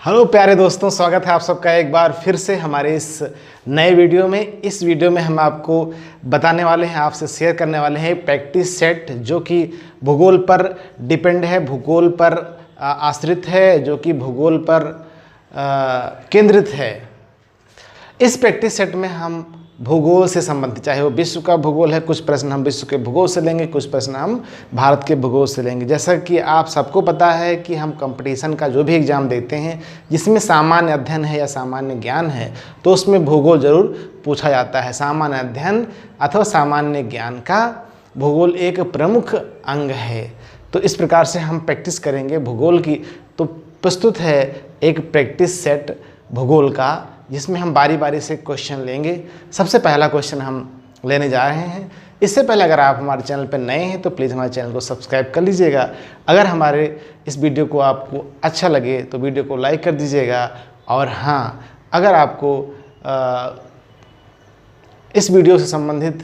Hello प्यारे दोस्तों, स्वागत है आप सबका एक बार फिर से हमारे इस नए वीडियो में। इस वीडियो में हम आपको बताने वाले हैं, आपसे शेयर करने वाले हैं प्रैक्टिस सेट जो कि भूगोल पर डिपेंड है, भूगोल पर आश्रित है, जो कि भूगोल पर केंद्रित है। इस प्रैक्टिस सेट में हम भूगोल से संबंधित, चाहे वो विश्व का भूगोल है, कुछ प्रश्न हम विश्व के भूगोल से लेंगे, कुछ प्रश्न हम भारत के भूगोल से लेंगे। जैसा कि आप सबको पता है कि हम कंपटीशन का जो भी एग्ज़ाम देते हैं जिसमें सामान्य अध्ययन है या सामान्य ज्ञान है, तो उसमें भूगोल जरूर पूछा जाता है। सामान्य अध्ययन अथवा सामान्य ज्ञान का भूगोल एक प्रमुख अंग है। तो इस प्रकार से हम प्रैक्टिस करेंगे भूगोल की। तो प्रस्तुत है एक प्रैक्टिस सेट भूगोल का, जिसमें हम बारी बारी से क्वेश्चन लेंगे। सबसे पहला क्वेश्चन हम लेने जा रहे हैं। इससे पहले अगर आप हमारे चैनल पर नए हैं तो प्लीज़ हमारे चैनल को सब्सक्राइब कर लीजिएगा। अगर हमारे इस वीडियो को आपको अच्छा लगे तो वीडियो को लाइक कर दीजिएगा। और हाँ, अगर आपको इस वीडियो से संबंधित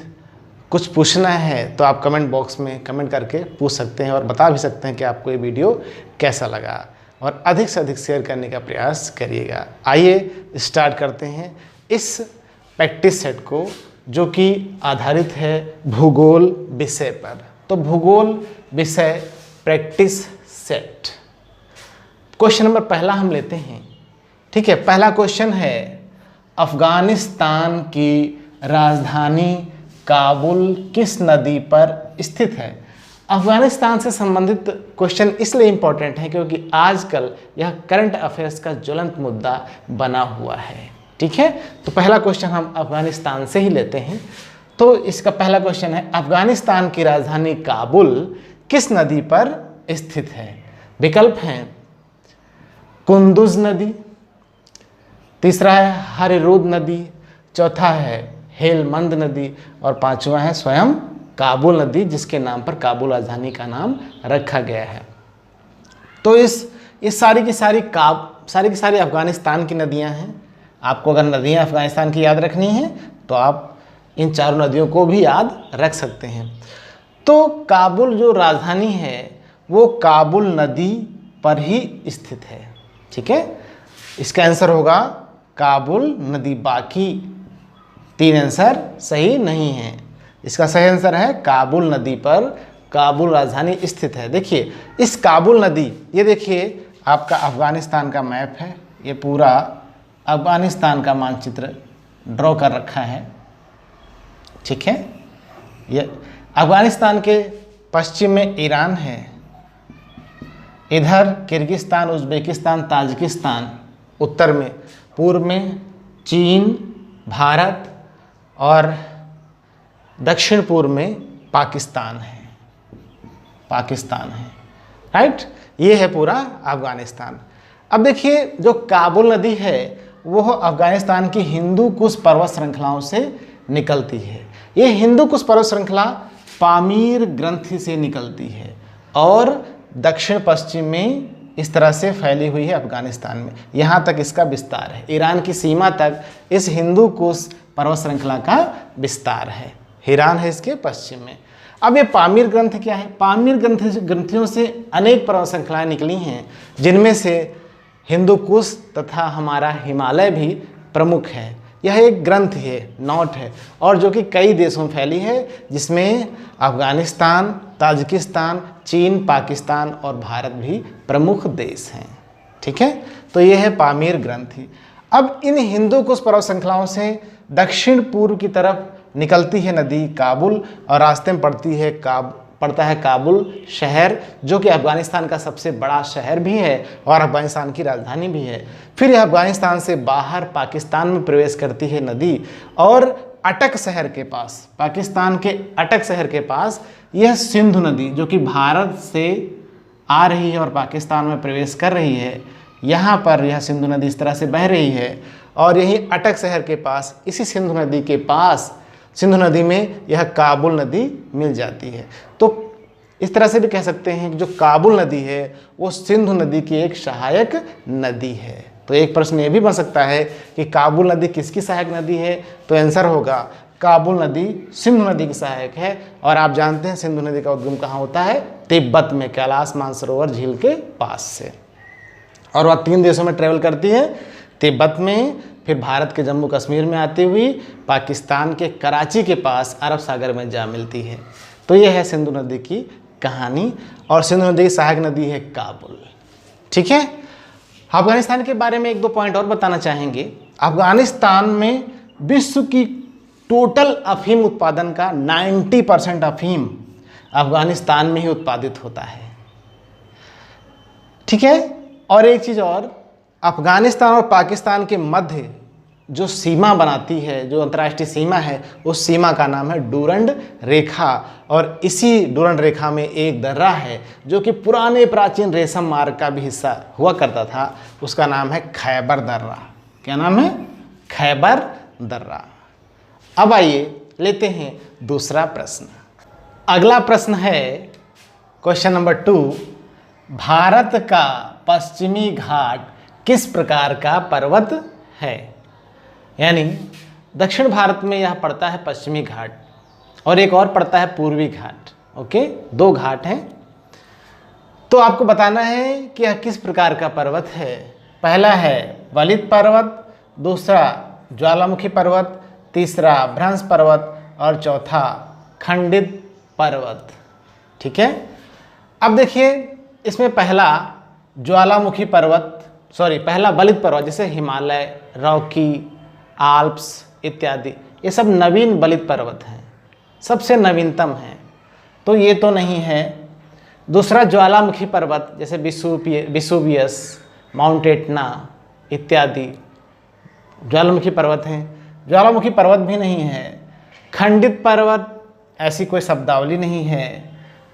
कुछ पूछना है तो आप कमेंट बॉक्स में कमेंट करके पूछ सकते हैं और बता भी सकते हैं कि आपको ये वीडियो कैसा लगा, और अधिक से अधिक शेयर करने का प्रयास करिएगा। आइए स्टार्ट करते हैं इस प्रैक्टिस सेट को, जो कि आधारित है भूगोल विषय पर। तो भूगोल विषय प्रैक्टिस सेट, क्वेश्चन नंबर पहला हम लेते हैं। ठीक है, पहला क्वेश्चन है, अफगानिस्तान की राजधानी काबुल किस नदी पर स्थित है? अफगानिस्तान से संबंधित क्वेश्चन इसलिए इम्पोर्टेंट है क्योंकि आजकल यह करंट अफेयर्स का ज्वलंत मुद्दा बना हुआ है। ठीक है, तो पहला क्वेश्चन हम अफगानिस्तान से ही लेते हैं। तो इसका पहला क्वेश्चन है, अफगानिस्तान की राजधानी काबुल किस नदी पर स्थित है? विकल्प हैं कुंदुज नदी, तीसरा है हरिरुद नदी, चौथा है हेलमंद नदी, और पांचवा है स्वयं काबुल नदी, जिसके नाम पर काबुल राजधानी का नाम रखा गया है। तो इस सारी की सारी अफगानिस्तान की नदियां हैं। आपको अगर नदियां अफगानिस्तान की याद रखनी है तो आप इन चारों नदियों को भी याद रख सकते हैं। तो काबुल जो राजधानी है वो काबुल नदी पर ही स्थित है। ठीक है, इसका आंसर होगा काबुल नदी। बाकी तीन आंसर सही नहीं है। इसका सही आंसर है काबुल नदी पर काबुल राजधानी स्थित है। देखिए इस काबुल नदी, ये देखिए आपका अफगानिस्तान का मैप है, ये पूरा अफगानिस्तान का मानचित्र ड्रॉ कर रखा है। ठीक है, ये अफगानिस्तान के पश्चिम में ईरान है, इधर किर्गिस्तान, उज्बेकिस्तान, ताजिकिस्तान, उत्तर में, पूर्व में चीन, भारत, और दक्षिण पूर्व में पाकिस्तान है। राइट, ये है पूरा अफगानिस्तान। अब देखिए जो काबुल नदी है वो अफगानिस्तान की हिंदू कुश पर्वत श्रृंखलाओं से निकलती है। ये हिंदू कुश पर्वत श्रृंखला पामीर ग्रंथि से निकलती है और दक्षिण पश्चिम में इस तरह से फैली हुई है अफगानिस्तान में। यहाँ तक इसका विस्तार है, ईरान की सीमा तक इस हिंदू कुश पर्वत श्रृंखला का विस्तार है। ईरान है इसके पश्चिम में। अब ये पामीर ग्रंथ क्या है? पामीर ग्रंथियों से अनेक पर्वत श्रृंखलाएं निकली हैं, जिनमें से हिंदू कुश तथा हमारा हिमालय भी प्रमुख है। यह एक ग्रंथ है, नोट है, और जो कि कई देशों में फैली है, जिसमें अफगानिस्तान, ताजिकिस्तान, चीन, पाकिस्तान और भारत भी प्रमुख देश हैं। ठीक है, तो यह है पामीर ग्रंथि। अब इन हिंदू कुश पर्वत श्रृंखलाओं से दक्षिण पूर्व की तरफ निकलती है नदी काबुल, और रास्ते में पड़ता है काबुल शहर, जो कि अफगानिस्तान का सबसे बड़ा शहर भी है और अफगानिस्तान की राजधानी भी है। फिर यह अफगानिस्तान से बाहर पाकिस्तान में प्रवेश करती है नदी, और अटक शहर के पास, पाकिस्तान के अटक शहर के पास यह सिंधु नदी, जो कि भारत से आ रही है और पाकिस्तान में प्रवेश कर रही है, यहाँ पर यह सिंधु नदी इस तरह से बह रही है, और यही अटक शहर के पास, इसी सिंधु नदी के पास, सिंधु नदी में यह काबुल नदी मिल जाती है। तो इस तरह से भी कह सकते हैं कि जो काबुल नदी है वो सिंधु नदी की एक सहायक नदी है। तो एक प्रश्न ये भी बन सकता है कि काबुल नदी किसकी सहायक नदी है? तो आंसर होगा काबुल नदी सिंधु नदी की सहायक है। और आप जानते हैं सिंधु नदी का उद्गम कहाँ होता है? तिब्बत में, कैलाश मानसरोवर झील के पास से। और वह 3 देशों में ट्रेवल करती है, तिब्बत में, फिर भारत के जम्मू कश्मीर में आती हुई पाकिस्तान के कराची के पास अरब सागर में जा मिलती है। तो यह है सिंधु नदी की कहानी। और सिंधु नदी की सहायक नदी है काबुल। ठीक है। अफगानिस्तान के बारे में 1-2 पॉइंट और बताना चाहेंगे। अफगानिस्तान में विश्व की टोटल अफीम उत्पादन का 90% अफीम अफगानिस्तान में ही उत्पादित होता है। ठीक है। और एक चीज़ और, अफगानिस्तान और पाकिस्तान के मध्य जो सीमा बनाती है, जो अंतर्राष्ट्रीय सीमा है, उस सीमा का नाम है डूरंड रेखा। और इसी डूरंड रेखा में एक दर्रा है जो कि पुराने प्राचीन रेशम मार्ग का भी हिस्सा हुआ करता था, उसका नाम है खैबर दर्रा। क्या नाम है? खैबर दर्रा। अब आइए लेते हैं दूसरा प्रश्न। अगला प्रश्न है क्वेश्चन नंबर 2, भारत का पश्चिमी घाट किस प्रकार का पर्वत है? यानी दक्षिण भारत में यह पड़ता है पश्चिमी घाट और एक और पड़ता है पूर्वी घाट। ओके, 2 घाट हैं। तो आपको बताना है कि यह किस प्रकार का पर्वत है। पहला है वलित पर्वत, दूसरा ज्वालामुखी पर्वत, तीसरा भ्रंश पर्वत और चौथा खंडित पर्वत। ठीक है। अब देखिए, इसमें पहला ज्वालामुखी पर्वत, पहला वलित पर्वत, जैसे हिमालय, रॉकी, आल्प्स इत्यादि, ये सब नवीन वलित पर्वत हैं, सबसे नवीनतम हैं, तो ये तो नहीं है। दूसरा ज्वालामुखी पर्वत, जैसे विसुवियस, माउंट एटना इत्यादि ज्वालामुखी पर्वत हैं, ज्वालामुखी पर्वत भी नहीं है। खंडित पर्वत, ऐसी कोई शब्दावली नहीं है।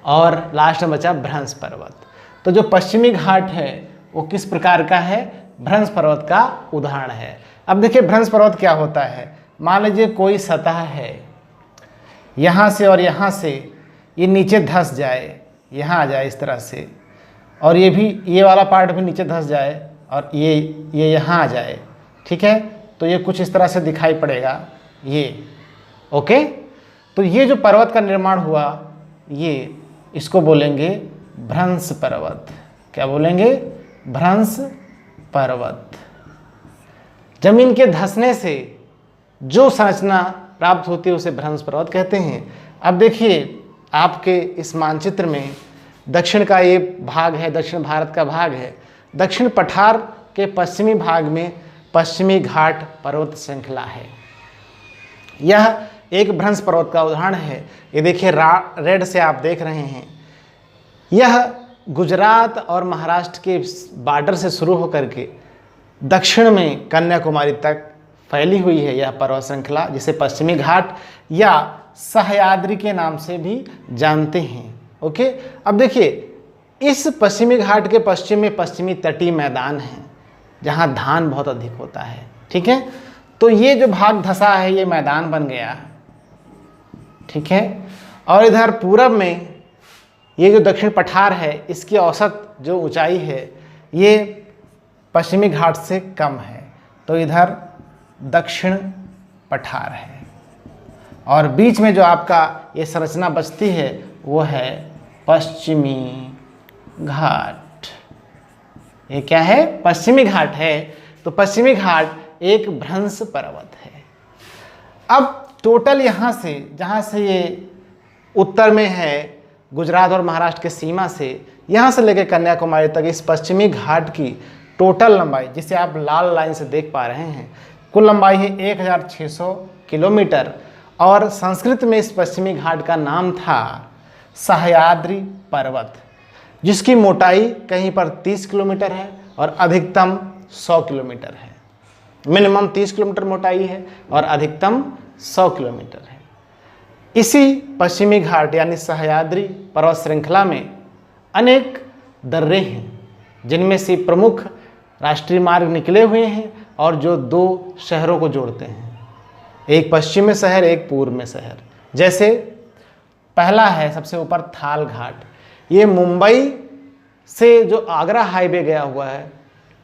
और लास्ट में बचा भ्रंश पर्वत। तो जो पश्चिमी घाट है वो किस प्रकार का है? भ्रंश पर्वत का उदाहरण है। अब देखिए, भ्रंश पर्वत क्या होता है। मान लीजिए कोई सतह है, यहाँ से और यहाँ से ये नीचे धंस जाए, यहाँ आ जाए इस तरह से, और ये वाला पार्ट भी नीचे धंस जाए और ये यहाँ आ जाए। ठीक है। तो ये कुछ इस तरह से दिखाई पड़ेगा ये। ओके, तो ये जो पर्वत का निर्माण हुआ, ये इसको बोलेंगे भ्रंश पर्वत। क्या बोलेंगे? भ्रंश पर्वत। जमीन के धंसने से जो संरचना प्राप्त होती है उसे भ्रंश पर्वत कहते हैं। अब देखिए, आपके इस मानचित्र में दक्षिण का ये भाग है, दक्षिण भारत का भाग है। दक्षिण पठार के पश्चिमी भाग में पश्चिमी घाट पर्वत श्रृंखला है। यह एक भ्रंश पर्वत का उदाहरण है। ये देखिए, रेड से आप देख रहे हैं, यह गुजरात और महाराष्ट्र के बॉर्डर से शुरू होकर के दक्षिण में कन्याकुमारी तक फैली हुई है यह पर्वत श्रृंखला, जिसे पश्चिमी घाट या सह्याद्री के नाम से भी जानते हैं। ओके, अब देखिए, इस पश्चिमी घाट के पश्चिम में पश्चिमी तटीय मैदान है जहाँ धान बहुत अधिक होता है। ठीक है। तो ये जो भाग धसा है ये मैदान बन गया। ठीक है। और इधर पूरब में ये जो दक्षिण पठार है, इसकी औसत जो ऊंचाई है ये पश्चिमी घाट से कम है, तो इधर दक्षिण पठार है। और बीच में जो आपका ये संरचना बचती है वो है पश्चिमी घाट। ये क्या है? पश्चिमी घाट है। तो पश्चिमी घाट एक भ्रंश पर्वत है। अब टोटल यहाँ से, जहाँ से ये उत्तर में है गुजरात और महाराष्ट्र के सीमा से, यहाँ से लेकर कन्याकुमारी तक इस पश्चिमी घाट की टोटल लंबाई, जिसे आप लाल लाइन से देख पा रहे हैं, कुल लंबाई है 1600 किलोमीटर। और संस्कृत में इस पश्चिमी घाट का नाम था सह्याद्री पर्वत, जिसकी मोटाई कहीं पर 30 किलोमीटर है और अधिकतम 100 किलोमीटर है। मिनिमम 30 किलोमीटर मोटाई है और अधिकतम 100 किलोमीटर है। इसी पश्चिमी घाट यानी सह्याद्री पर्वत श्रृंखला में अनेक दर्रे हैं, जिनमें से प्रमुख राष्ट्रीय मार्ग निकले हुए हैं और जो 2 शहरों को जोड़ते हैं, एक पश्चिम में शहर, एक पूर्व में शहर। जैसे पहला है सबसे ऊपर थाल घाट, ये मुंबई से जो आगरा हाईवे गया हुआ है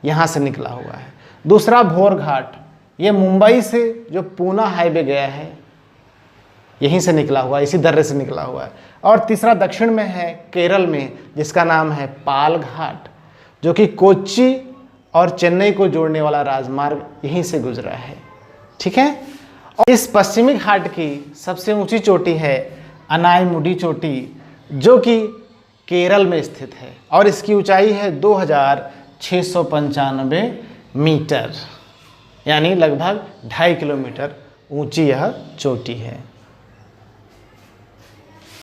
यहाँ से निकला हुआ है। दूसरा भोर घाट, ये मुंबई से जो पूना हाईवे गया है यहीं से निकला हुआ, इसी दर्रे से निकला हुआ है। और तीसरा दक्षिण में है केरल में, जिसका नाम है पाल घाट, जो कि कोच्चि और चेन्नई को जोड़ने वाला राजमार्ग यहीं से गुजरा है। ठीक है। और इस पश्चिमी घाट की सबसे ऊंची चोटी है अनायमुडी चोटी, जो कि केरल में स्थित है और इसकी ऊंचाई है 2695 मीटर, यानी लगभग 2.5 किलोमीटर ऊंची यह चोटी है।